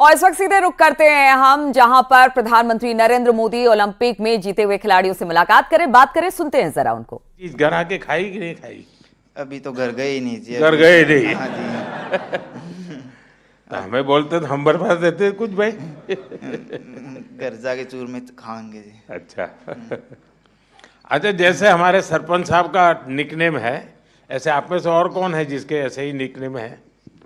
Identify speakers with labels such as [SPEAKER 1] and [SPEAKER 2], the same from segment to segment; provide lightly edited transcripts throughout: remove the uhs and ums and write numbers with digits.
[SPEAKER 1] और इस वक्त सीधे रुक करते हैं हम जहां पर प्रधानमंत्री नरेंद्र मोदी ओलंपिक में जीते हुए खिलाड़ियों से मुलाकात करें, बात करें, सुनते हैं जरा उनको।
[SPEAKER 2] चीज घर आके खाई कि नहीं खाई?
[SPEAKER 3] अभी तो घर गए ही नहीं जी।
[SPEAKER 2] घर गए नहीं?
[SPEAKER 3] हाँ जी।
[SPEAKER 2] तो हमें बोलते तो हम बर्बाद देते कुछ भाई।
[SPEAKER 3] घर जाके चूर में खाएंगे जी।
[SPEAKER 2] अच्छा। अच्छा, जैसे हमारे सरपंच साहब का निकनेम है, ऐसे आप में से और कौन है जिसके ऐसे ही निकनेम है?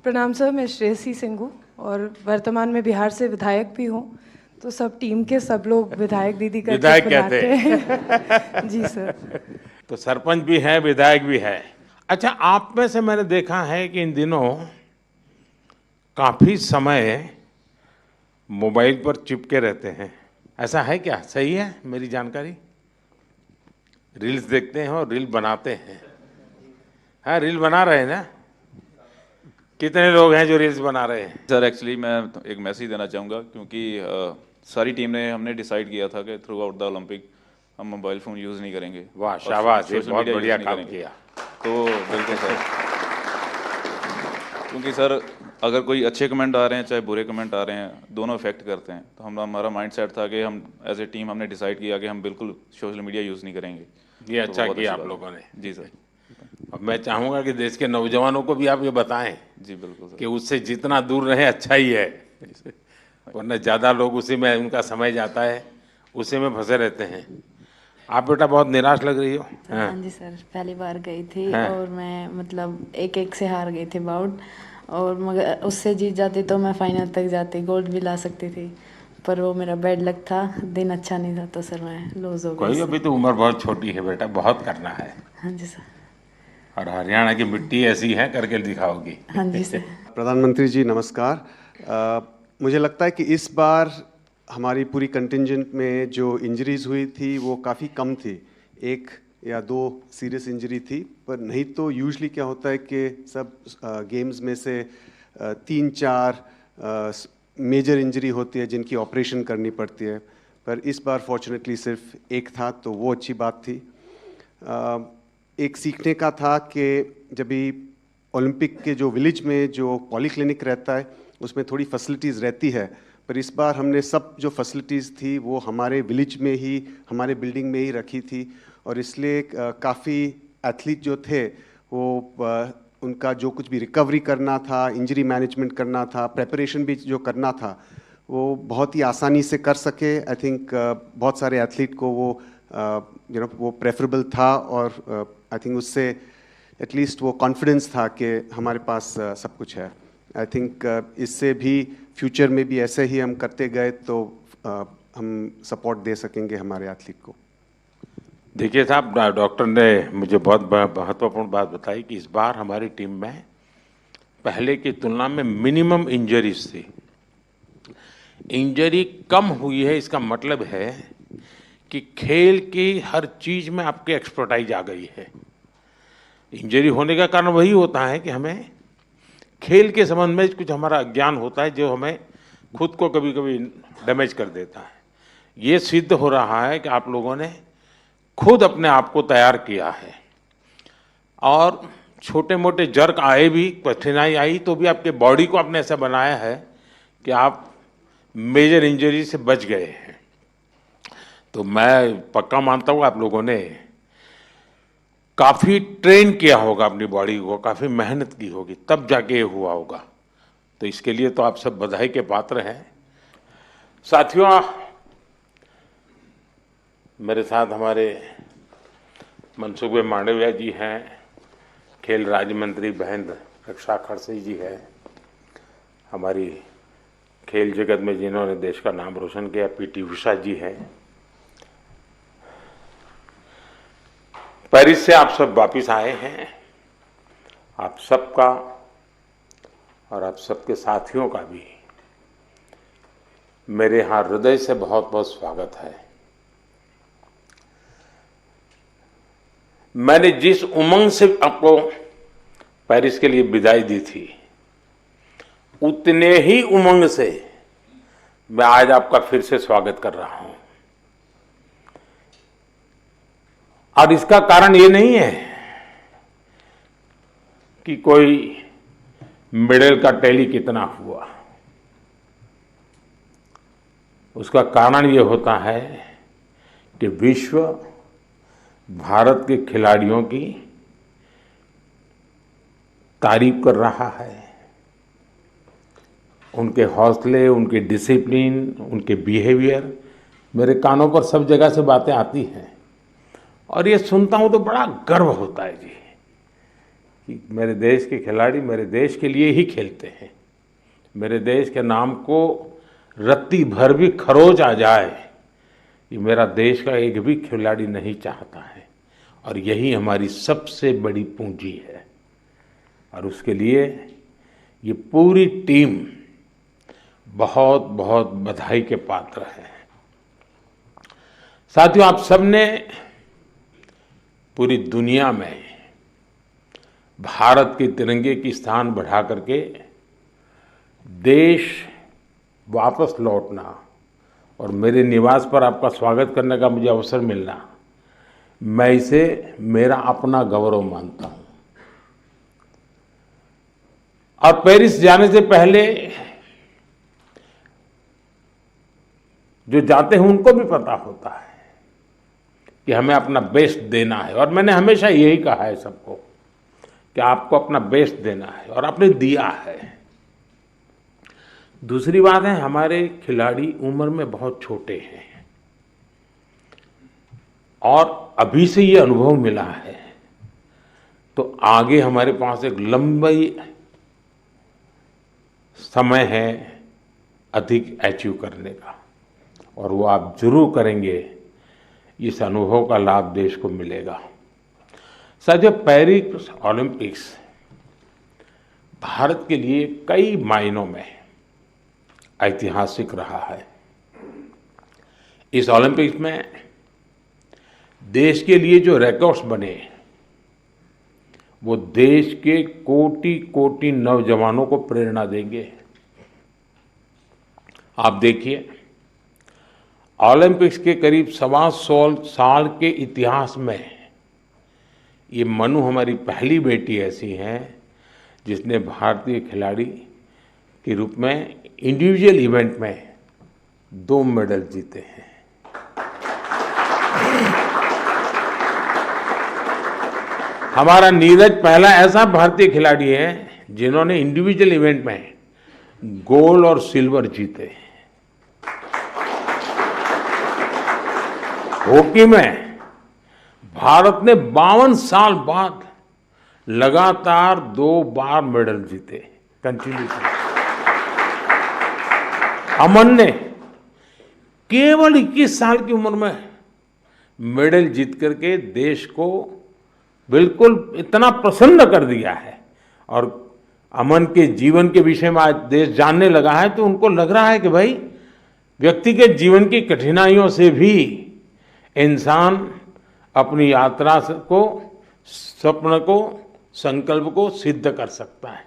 [SPEAKER 4] प्रणाम सर, मैं श्रेयसी सिंह हूँ और वर्तमान में बिहार से विधायक भी हूँ। तो सब टीम के सब लोग विधायक दीदी का
[SPEAKER 2] विधायक
[SPEAKER 4] बुलाते
[SPEAKER 2] कहते
[SPEAKER 4] हैं। जी सर।
[SPEAKER 2] तो सरपंच भी है, विधायक भी है। अच्छा, आप में से मैंने देखा है कि इन दिनों काफी समय मोबाइल पर चिपके रहते हैं, ऐसा है क्या? सही है मेरी जानकारी? रील्स देखते हैं और रील बनाते हैं। हाँ, रील बना रहे हैं ना? कितने लोग हैं जो रील्स बना रहे हैं?
[SPEAKER 5] सर एक्चुअली मैं एक मैसेज देना चाहूँगा क्योंकि सारी टीम ने हमने डिसाइड किया था कि थ्रू आउट द ओलंपिक हम मोबाइल फ़ोन यूज़ नहीं करेंगे।
[SPEAKER 2] वाह, शाबाश, ये
[SPEAKER 5] सोशल
[SPEAKER 2] बहुत
[SPEAKER 5] मीडिया
[SPEAKER 2] बढ़िया
[SPEAKER 5] यूज़ नहीं
[SPEAKER 2] काम
[SPEAKER 5] करेंगे।
[SPEAKER 2] किया।
[SPEAKER 5] तो बिल्कुल सर, क्योंकि सर अगर कोई अच्छे कमेंट आ रहे हैं चाहे बुरे कमेंट आ रहे हैं, दोनों इफेक्ट करते हैं। तो हमारा माइंड सेट था कि हम एज ए टीम हमने डिसाइड किया कि हम बिल्कुल सोशल मीडिया यूज़ नहीं करेंगे।
[SPEAKER 2] ये
[SPEAKER 5] तो
[SPEAKER 2] अच्छा
[SPEAKER 5] बहुत
[SPEAKER 2] किया
[SPEAKER 5] अच्छी
[SPEAKER 2] आप
[SPEAKER 5] बात
[SPEAKER 2] लोगों ने।
[SPEAKER 5] जी सर।
[SPEAKER 2] अब मैं चाहूंगा कि देश के नौजवानों को भी आप ये बताएं
[SPEAKER 5] जी बिल्कुल
[SPEAKER 2] कि
[SPEAKER 5] सर।
[SPEAKER 2] उससे जितना दूर रहे अच्छा ही है, वरना ज़्यादा लोग उसी में उनका समय जाता है, उसी में फंसे रहते हैं। आप बेटा बहुत निराश लग रही हो।
[SPEAKER 6] हाँ जी सर, पहली बार गई थी
[SPEAKER 2] हाँ।
[SPEAKER 6] और मैं मतलब एक से हार गई थी बाउट, और मगर उससे जीत जाती तो मैं फाइनल तक जाती, गोल्ड भी ला सकती थी, पर वो मेरा बैड लक था, दिन अच्छा नहीं था तो सर मैं लूज हो
[SPEAKER 2] कोई,
[SPEAKER 6] गई।
[SPEAKER 2] अभी तो उम्र बहुत छोटी है बेटा, बहुत करना है।
[SPEAKER 6] हाँ जी सर।
[SPEAKER 2] और हरियाणा की मिट्टी ऐसी है, करके दिखाओगी।
[SPEAKER 6] हाँ जी सर।
[SPEAKER 7] प्रधानमंत्री जी नमस्कार। मुझे लगता है कि इस बार हमारी पूरी कंटिंजेंट में जो इंजरीज हुई थी वो काफ़ी कम थी, 1 या 2 सीरियस इंजरी थी। पर नहीं तो यूजुअली क्या होता है कि सब गेम्स में से 3-4 मेजर इंजरी होती है जिनकी ऑपरेशन करनी पड़ती है, पर इस बार फॉर्चुनेटली सिर्फ 1 था, तो वो अच्छी बात थी। एक सीखने का था कि जब भी ओलंपिक के जो विलेज में जो पॉलीक्लिनिक रहता है उसमें थोड़ी फैसिलिटीज़ रहती है, पर इस बार हमने सब जो फैसिलिटीज़ थी वो हमारे विलेज में ही, हमारे बिल्डिंग में ही रखी थी, और इसलिए काफ़ी एथलीट जो थे वो उनका जो कुछ भी रिकवरी करना था, इंजरी मैनेजमेंट करना था, प्रेपरेशन भी जो करना था, वो बहुत ही आसानी से कर सके। आई थिंक बहुत सारे एथलीट को वो वो प्रेफरेबल था, और आई थिंक उससे एटलीस्ट वो कॉन्फिडेंस था कि हमारे पास सब कुछ है। आई थिंक इससे भी फ्यूचर में भी ऐसे ही हम करते गए तो हम सपोर्ट दे सकेंगे हमारे एथलीट को।
[SPEAKER 2] देखिए साहब, डॉक्टर ने मुझे बहुत महत्वपूर्ण बात बताई कि इस बार हमारी टीम में पहले की तुलना में मिनिमम इंजरीज थी। इंजरी कम हुई है, इसका मतलब है कि खेल की हर चीज में आपकी एक्सपर्टाइज आ गई है। इंजरी होने का कारण वही होता है कि हमें खेल के संबंध में कुछ हमारा अज्ञान होता है जो हमें खुद को कभी कभी डैमेज कर देता है। ये सिद्ध हो रहा है कि आप लोगों ने खुद अपने आप को तैयार किया है, और छोटे मोटे जर्क आए भी, कठिनाई आई तो भी आपके बॉडी को आपने ऐसा बनाया है कि आप मेजर इंजरी से बच गए हैं। तो मैं पक्का मानता हूँ आप लोगों ने काफ़ी ट्रेन किया होगा अपनी बॉडी को, काफ़ी मेहनत की होगी, तब जाके ये हुआ होगा। तो इसके लिए तो आप सब बधाई के पात्र हैं। साथियों, मेरे साथ हमारे मनसुख भाई मांडविया जी हैं, खेल राज्य मंत्री बहन रक्षा खड़से जी है, हमारी खेल जगत में जिन्होंने देश का नाम रोशन किया पीटी उषा जी है। पेरिस से आप सब वापिस आए हैं। आप सबका और आप सबके साथियों का भी मेरे यहाँ हृदय से बहुत बहुत स्वागत है। मैंने जिस उमंग से आपको पेरिस के लिए विदाई दी थी, उतने ही उमंग से मैं आज आपका फिर से स्वागत कर रहा हूं। और इसका कारण ये नहीं है कि कोई मेडल का टैली कितना हुआ। उसका कारण ये होता है कि विश्व भारत के खिलाड़ियों की तारीफ कर रहा है। उनके हौसले, उनके डिसिप्लिन, उनके बिहेवियर, मेरे कानों पर सब जगह से बातें आती हैं और ये सुनता हूँ तो बड़ा गर्व होता है जी कि मेरे देश के खिलाड़ी मेरे देश के लिए ही खेलते हैं। मेरे देश के नाम को रत्ती भर भी खरोच आ जाए, ये मेरा देश का एक भी खिलाड़ी नहीं चाहता है और यही हमारी सबसे बड़ी पूंजी है और उसके लिए ये पूरी टीम बहुत बहुत बधाई के पात्र है। साथियों, आप सबने पूरी दुनिया में भारत के तिरंगे की स्थान बढ़ा करके देश वापस लौटना और मेरे निवास पर आपका स्वागत करने का मुझे अवसर मिलना, मैं इसे मेरा अपना गौरव मानता हूं। और पेरिस जाने से पहले जो जाते हैं उनको भी पता होता है कि हमें अपना बेस्ट देना है और मैंने हमेशा यही कहा है सबको कि आपको अपना बेस्ट देना है और आपने दिया है। दूसरी बात है, हमारे खिलाड़ी उम्र में बहुत छोटे हैं और अभी से ये अनुभव मिला है तो आगे हमारे पास एक लंबी समय है अधिक अचीव करने का और वो आप जरूर करेंगे। इस अनुभव का लाभ देश को मिलेगा। साथियों, पेरिस ओलंपिक्स भारत के लिए कई मायनों में ऐतिहासिक रहा है। इस ओलंपिक्स में देश के लिए जो रिकॉर्ड्स बने वो देश के कोटि कोटि नौजवानों को प्रेरणा देंगे। आप देखिए, ओलंपिक्स के करीब 125 साल के इतिहास में ये मनु हमारी पहली बेटी ऐसी है जिसने भारतीय खिलाड़ी के रूप में इंडिविजुअल इवेंट में 2 मेडल जीते हैं। हमारा नीरज पहला ऐसा भारतीय खिलाड़ी है जिन्होंने इंडिविजुअल इवेंट में गोल्ड और सिल्वर जीते। हॉकी में भारत ने 52 साल बाद लगातार 2 बार मेडल जीते कंटिन्यूसली। अमन ने केवल 21 साल की उम्र में मेडल जीत करके देश को बिल्कुल इतना प्रसन्न कर दिया है और अमन के जीवन के विषय में आज देश जानने लगा है तो उनको लग रहा है कि भाई व्यक्ति के जीवन की कठिनाइयों से भी इंसान अपनी यात्रा को, स्वप्न को, संकल्प को सिद्ध कर सकता है।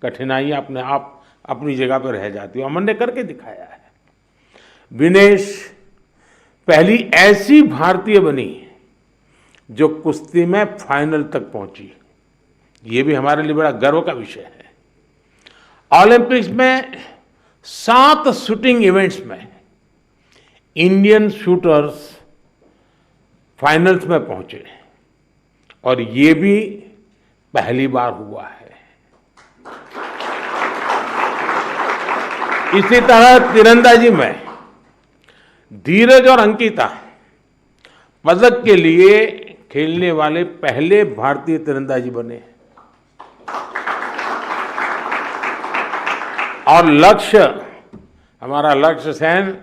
[SPEAKER 2] कठिनाइयां अपने आप अपनी जगह पर रह जाती है। अमन ने करके दिखाया है। विनेश पहली ऐसी भारतीय बनी जो कुश्ती में फाइनल तक पहुंची। ये भी हमारे लिए बड़ा गर्व का विषय है। ओलंपिक्स में 7 शूटिंग इवेंट्स में इंडियन शूटर्स फाइनल्स में पहुंचे और ये भी पहली बार हुआ है। इसी तरह तीरंदाजी में धीरज और अंकिता पदक के लिए खेलने वाले पहले भारतीय तीरंदाजी बने और लक्ष्य, हमारा लक्ष्य सेन,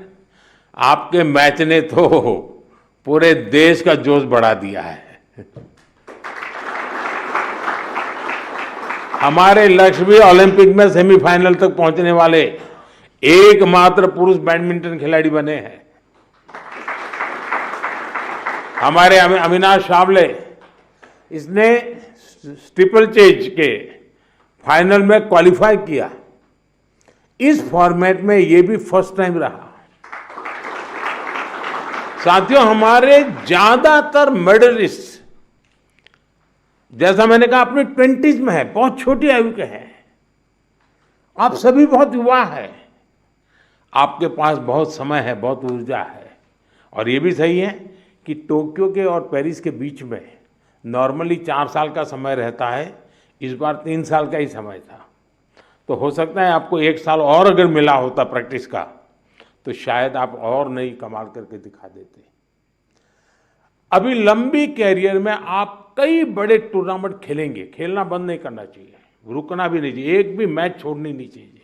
[SPEAKER 2] आपके मैच ने तो पूरे देश का जोश बढ़ा दिया है। हमारे लक्ष्य भी ओलंपिक में सेमीफाइनल तक पहुंचने वाले एकमात्र पुरुष बैडमिंटन खिलाड़ी बने हैं। हमारे अविनाश सावले, इसने ट्रिपल चेज के फाइनल में क्वालिफाई किया। इस फॉर्मेट में ये भी फर्स्ट टाइम रहा। साथियों, हमारे ज्यादातर मेडलिस्ट, जैसा मैंने कहा, अपनी 20s में है, बहुत छोटी आयु के हैं। आप सभी बहुत युवा है। आपके पास बहुत समय है, बहुत ऊर्जा है, और ये भी सही है कि टोक्यो के और पेरिस के बीच में नॉर्मली 4 साल का समय रहता है, इस बार 3 साल का ही समय था। तो हो सकता है आपको 1 साल और अगर मिला होता प्रैक्टिस का, तो शायद आप और नई कमाल करके दिखा देते। अभी लंबी कैरियर में आप कई बड़े टूर्नामेंट खेलेंगे, खेलना बंद नहीं करना चाहिए, रुकना भी नहीं चाहिए, एक भी मैच छोड़नी नहीं चाहिए।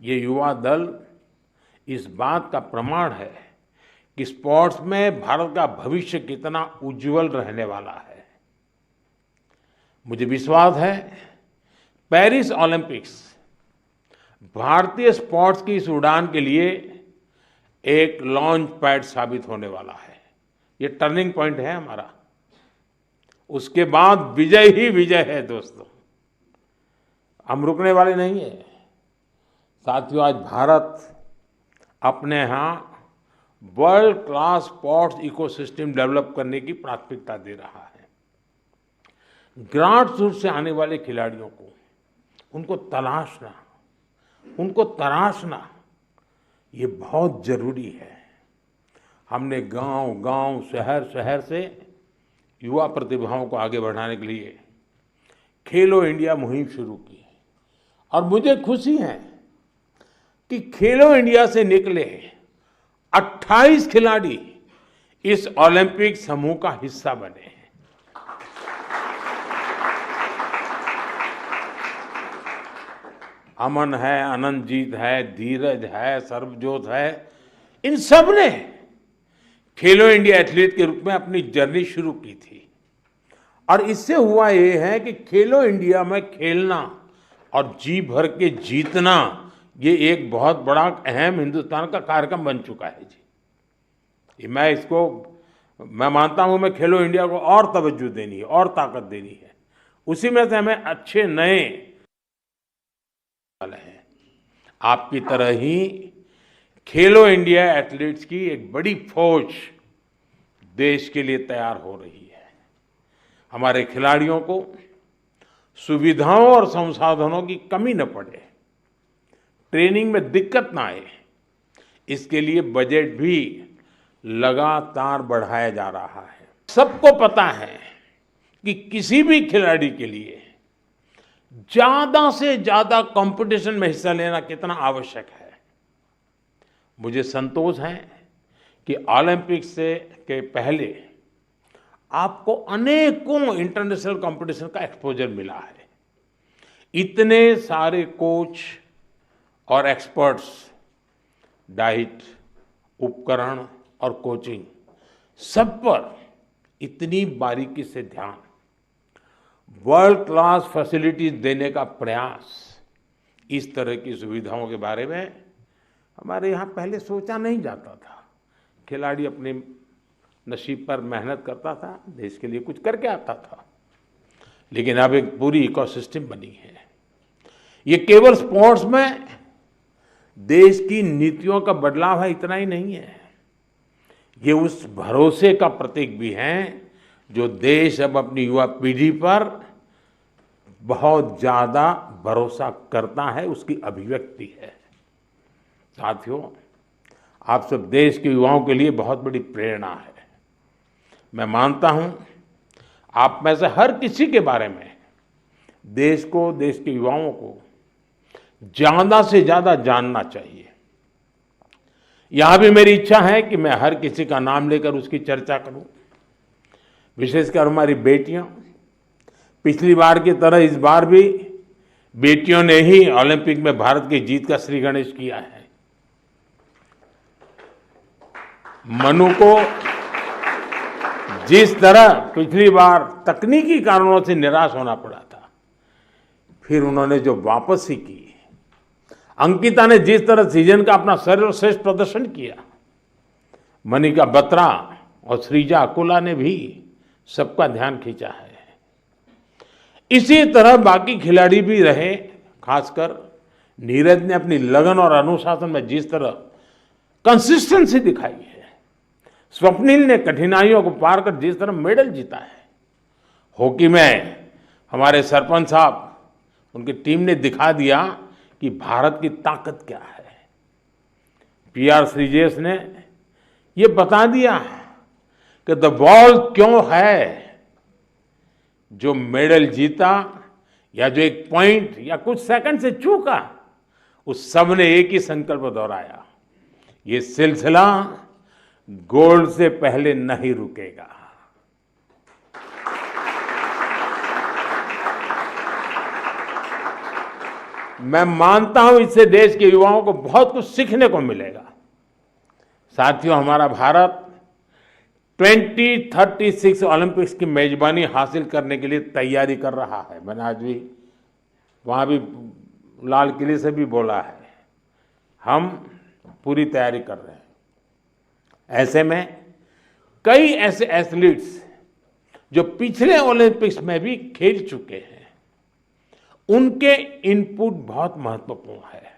[SPEAKER 2] ये युवा दल इस बात का प्रमाण है कि स्पोर्ट्स में भारत का भविष्य कितना उज्जवल रहने वाला है। मुझे विश्वास है पेरिस ओलंपिक्स भारतीय स्पोर्ट्स की इस उड़ान के लिए एक लॉन्च पैड साबित होने वाला है। ये टर्निंग पॉइंट है हमारा, उसके बाद विजय ही विजय है दोस्तों, हम रुकने वाले नहीं है। साथियों, आज भारत अपने यहाँ world class sports ecosystem develop करने की प्राथमिकता दे रहा है। ग्रासरूट्स से आने वाले खिलाड़ियों को उनको तराशना ये बहुत जरूरी है। हमने गांव-गांव, शहर-शहर से युवा प्रतिभाओं को आगे बढ़ाने के लिए खेलो इंडिया मुहिम शुरू की, और मुझे खुशी है कि खेलो इंडिया से निकले 28 खिलाड़ी इस ओलंपिक समूह का हिस्सा बने हैं। अमन है, अनंतजीत है, धीरज है, सर्वजोत है, इन सब ने खेलो इंडिया एथलीट के रूप में अपनी जर्नी शुरू की थी। और इससे हुआ ये है कि खेलो इंडिया में खेलना और जी भर के जीतना, ये एक बहुत बड़ा अहम हिंदुस्तान का कार्यक्रम बन चुका है जी। मैं मानता हूं, मैं खेलो इंडिया को और तवज्जो देनी है और ताकत देनी है। उसी में से हमें अच्छे नए हैं। आपकी तरह ही खेलो इंडिया एथलीट्स की एक बड़ी फौज देश के लिए तैयार हो रही है। हमारे खिलाड़ियों को सुविधाओं और संसाधनों की कमी न पड़े, ट्रेनिंग में दिक्कत ना आए, इसके लिए बजट भी लगातार बढ़ाया जा रहा है। सबको पता है कि किसी भी खिलाड़ी के लिए ज्यादा से ज्यादा कंपटीशन में हिस्सा लेना कितना आवश्यक है। मुझे संतोष है कि ओलंपिक्स के पहले आपको अनेकों इंटरनेशनल कंपटीशन का एक्सपोजर मिला है। इतने सारे कोच और एक्सपर्ट्स, डाइट, उपकरण और कोचिंग, सब पर इतनी बारीकी से ध्यान, वर्ल्ड क्लास फैसिलिटीज देने का प्रयास, इस तरह की सुविधाओं के बारे में हमारे यहाँ पहले सोचा नहीं जाता था। खिलाड़ी अपने नसीब पर मेहनत करता था, देश के लिए कुछ करके आता था, लेकिन अब एक पूरी इकोसिस्टम बनी है। ये केवल स्पोर्ट्स में देश की नीतियों का बदलाव है, इतना ही नहीं है, ये उस भरोसे का प्रतीक भी है जो देश अब अपनी युवा पीढ़ी पर बहुत ज्यादा भरोसा करता है, उसकी अभिव्यक्ति है। साथियों, आप सब देश के युवाओं के लिए बहुत बड़ी प्रेरणा है। मैं मानता हूं आप में से हर किसी के बारे में देश को, देश के युवाओं को ज्यादा से ज्यादा जानना चाहिए। यहां भी मेरी इच्छा है कि मैं हर किसी का नाम लेकर उसकी चर्चा करूं, विशेषकर हमारी बेटियां। पिछली बार की तरह इस बार भी बेटियों ने ही ओलंपिक में भारत की जीत का श्री गणेश किया है। मनु को जिस तरह पिछली बार तकनीकी कारणों से निराश होना पड़ा था, फिर उन्होंने जो वापसी की, अंकिता ने जिस तरह सीजन का अपना सर्वश्रेष्ठ प्रदर्शन किया, मनिका बत्रा और श्रीजा अकोला ने भी सबका ध्यान खींचा है। इसी तरह बाकी खिलाड़ी भी रहे, खासकर नीरज ने अपनी लगन और अनुशासन में जिस तरह कंसिस्टेंसी दिखाई है, स्वप्निल ने कठिनाइयों को पार कर जिस तरह मेडल जीता है, हॉकी में हमारे सरपंच साहब, उनकी टीम ने दिखा दिया कि भारत की ताकत क्या है। PR श्रीजेश ने ये बता दिया कि द बॉल क्यों है। जो मेडल जीता या जो एक पॉइंट या कुछ सेकंड से चूका, उस सब ने एक ही संकल्प दोहराया, ये सिलसिला गोल्ड से पहले नहीं रुकेगा। मैं मानता हूं इससे देश के युवाओं को बहुत कुछ सीखने को मिलेगा। साथियों, हमारा भारत 2036 ओलंपिक्स की मेजबानी हासिल करने के लिए तैयारी कर रहा है। मैंने आज भी वहां भी लाल किले से भी बोला है, हम पूरी तैयारी कर रहे हैं। ऐसे में कई ऐसे एथलीट्स जो पिछले ओलंपिक्स में भी खेल चुके हैं, उनके इनपुट बहुत महत्वपूर्ण है।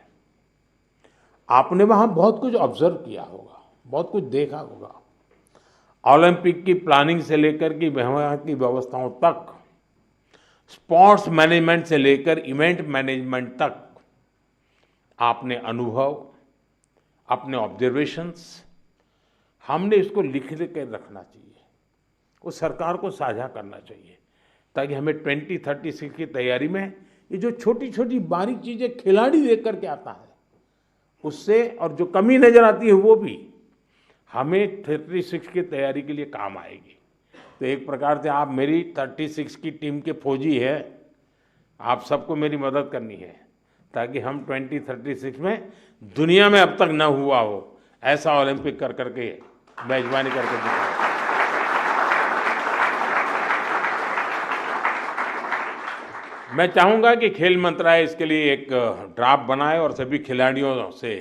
[SPEAKER 2] आपने वहां बहुत कुछ ऑब्जर्व किया होगा, बहुत कुछ देखा होगा। ओलंपिक की प्लानिंग से लेकर के वहां की व्यवस्थाओं तक, स्पोर्ट्स मैनेजमेंट से लेकर इवेंट मैनेजमेंट तक आपने अनुभव, अपने ऑब्जर्वेशंस, हमने इसको लिख के रखना चाहिए, वो सरकार को साझा करना चाहिए, ताकि हमें 2036 की तैयारी में ये जो छोटी छोटी बारीक चीजें खिलाड़ी देख करके आता है, उससे और जो कमी नजर आती है वो भी हमें 36 की तैयारी के लिए काम आएगी। तो एक प्रकार से आप मेरी 36 की टीम के फौजी है, आप सबको मेरी मदद करनी है, ताकि हम 2036 में दुनिया में अब तक न हुआ हो ऐसा ओलंपिक कर करके मेजबानी करके दिखाएं। मैं चाहूंगा कि खेल मंत्रालय इसके लिए एक ड्राफ्ट बनाए और सभी खिलाड़ियों से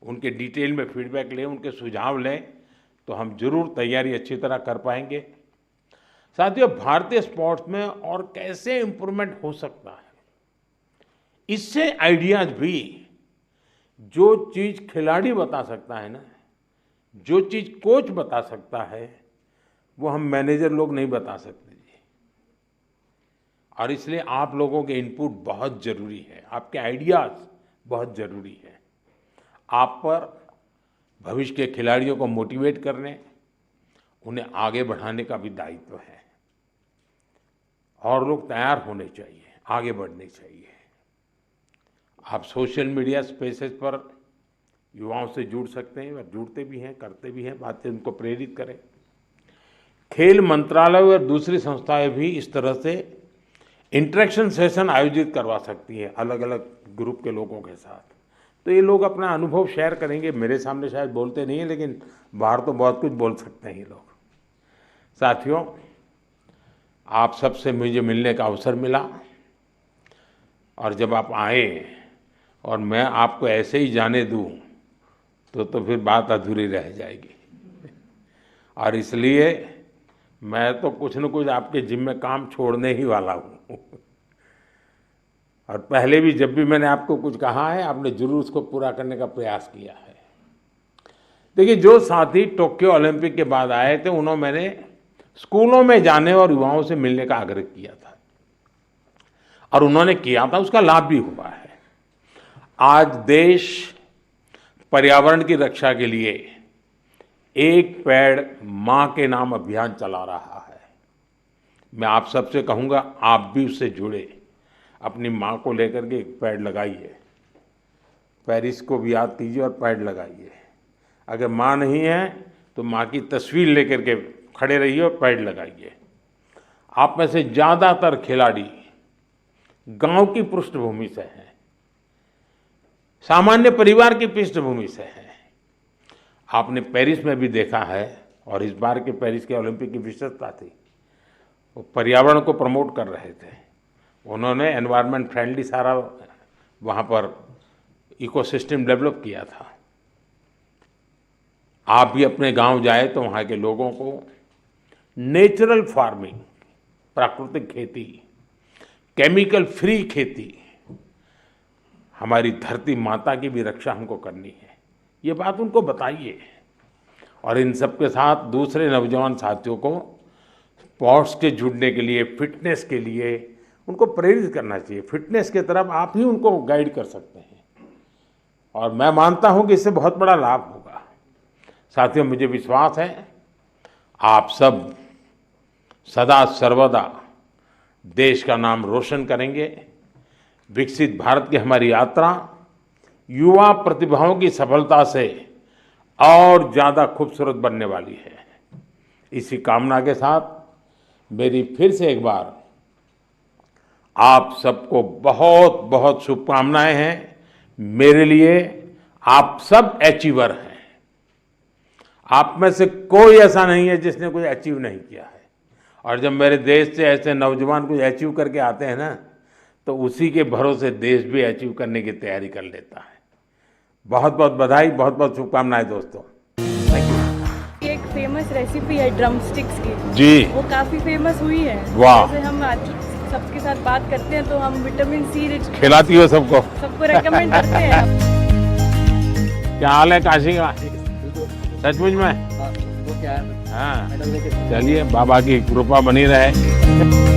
[SPEAKER 2] उनके डिटेल में फीडबैक लें, उनके सुझाव लें, तो हम जरूर तैयारी अच्छी तरह कर पाएंगे। साथियों, भारतीय स्पोर्ट्स में और कैसे इम्प्रूवमेंट हो सकता है, इससे आइडियाज भी, जो चीज खिलाड़ी बता सकता है ना, जो चीज कोच बता सकता है, वो हम मैनेजर लोग नहीं बता सकते जी। और इसलिए आप लोगों के इनपुट बहुत जरूरी है, आपके आइडियाज बहुत जरूरी है। आप पर भविष्य के खिलाड़ियों को मोटिवेट करने, उन्हें आगे बढ़ाने का भी दायित्व है। और लोग तैयार होने चाहिए, आगे बढ़ने चाहिए। आप सोशल मीडिया स्पेसेस पर युवाओं से जुड़ सकते हैं, और जुड़ते भी हैं, करते भी हैं, बातें उनको प्रेरित करें। खेल मंत्रालय और दूसरी संस्थाएं भी इस तरह से इंटरेक्शन सेशन आयोजित करवा सकती हैं अलग अलग ग्रुप के लोगों के साथ। तो ये लोग अपना अनुभव शेयर करेंगे। मेरे सामने शायद बोलते नहीं हैं, लेकिन बाहर तो बहुत कुछ बोल सकते हैं ये लोग। साथियों, आप सबसे मुझे मिलने का अवसर मिला, और जब आप आए और मैं आपको ऐसे ही जाने दूं तो फिर बात अधूरी रह जाएगी। और इसलिए मैं तो कुछ न कुछ आपके जिम्मे काम छोड़ने ही वाला हूँ। और पहले भी जब भी मैंने आपको कुछ कहा है, आपने जरूर उसको पूरा करने का प्रयास किया है। देखिए, जो साथी टोक्यो ओलंपिक के बाद आए थे, उन्होंने मैंने स्कूलों में जाने और युवाओं से मिलने का आग्रह किया था, और उन्होंने किया था, उसका लाभ भी हुआ है। आज देश पर्यावरण की रक्षा के लिए एक पेड़ मां के नाम अभियान चला रहा है। मैं आप सबसे कहूंगा, आप भी उससे जुड़े, अपनी मां को लेकर के एक पेड़ लगाइए। पेरिस को भी याद कीजिए और पेड़ लगाइए। अगर मां नहीं है तो मां की तस्वीर लेकर के खड़े रहिए और पेड़ लगाइए। आप में से ज्यादातर खिलाड़ी गांव की पृष्ठभूमि से हैं, सामान्य परिवार की पृष्ठभूमि से हैं। आपने पेरिस में भी देखा है, और इस बार के पेरिस के ओलंपिक की विशेषता थी, वो पर्यावरण को प्रमोट कर रहे थे। उन्होंने एनवायरनमेंट फ्रेंडली सारा वहाँ पर इकोसिस्टम डेवलप किया था। आप भी अपने गांव जाए तो वहाँ के लोगों को नेचुरल फार्मिंग, प्राकृतिक खेती, केमिकल फ्री खेती, हमारी धरती माता की भी रक्षा हमको करनी है, ये बात उनको बताइए। और इन सब के साथ दूसरे नौजवान साथियों को स्पोर्ट्स के जुड़ने के लिए, फिटनेस के लिए उनको प्रेरित करना चाहिए। फिटनेस की तरफ आप ही उनको गाइड कर सकते हैं, और मैं मानता हूं कि इससे बहुत बड़ा लाभ होगा। साथियों, मुझे विश्वास है आप सब सदा सर्वदा देश का नाम रोशन करेंगे। विकसित भारत की हमारी यात्रा युवा प्रतिभाओं की सफलता से और ज़्यादा खूबसूरत बनने वाली है। इसी कामना के साथ मेरी फिर से एक बार आप सबको बहुत बहुत शुभकामनाएं हैं। मेरे लिए आप सब अचीवर हैं। आप में से कोई ऐसा नहीं है जिसने कुछ अचीव नहीं किया है। और जब मेरे देश से ऐसे नौजवान कुछ अचीव करके आते हैं ना, तो उसी के भरोसे देश भी अचीव करने की तैयारी कर लेता है। बहुत बहुत बधाई, बहुत बहुत शुभकामनाएं दोस्तों।
[SPEAKER 8] एक फेमस रेसिपी है ड्रम स्टिक्स की,
[SPEAKER 2] जी,
[SPEAKER 8] वो काफी फेमस हुई है।
[SPEAKER 2] वाह।
[SPEAKER 8] जैसे हम आज सबके साथ बात करते हैं तो हम विटामिन सी रिच
[SPEAKER 2] खिलाती हो सबको।
[SPEAKER 8] सबको रेकमेंड करते हैं।
[SPEAKER 2] क्या हाल है काशी का? सचमुच में? हाँ, चलिए, बाबा की कृपा बनी रहे।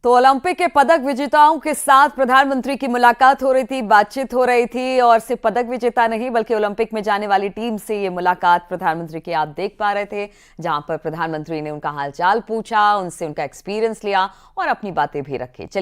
[SPEAKER 1] तो ओलंपिक के पदक विजेताओं के साथ प्रधानमंत्री की मुलाकात हो रही थी, बातचीत हो रही थी, और सिर्फ पदक विजेता नहीं बल्कि ओलंपिक में जाने वाली टीम से ये मुलाकात प्रधानमंत्री की आप देख पा रहे थे, जहां पर प्रधानमंत्री ने उनका हालचाल पूछा, उनसे उनका एक्सपीरियंस लिया और अपनी बातें भी रखी।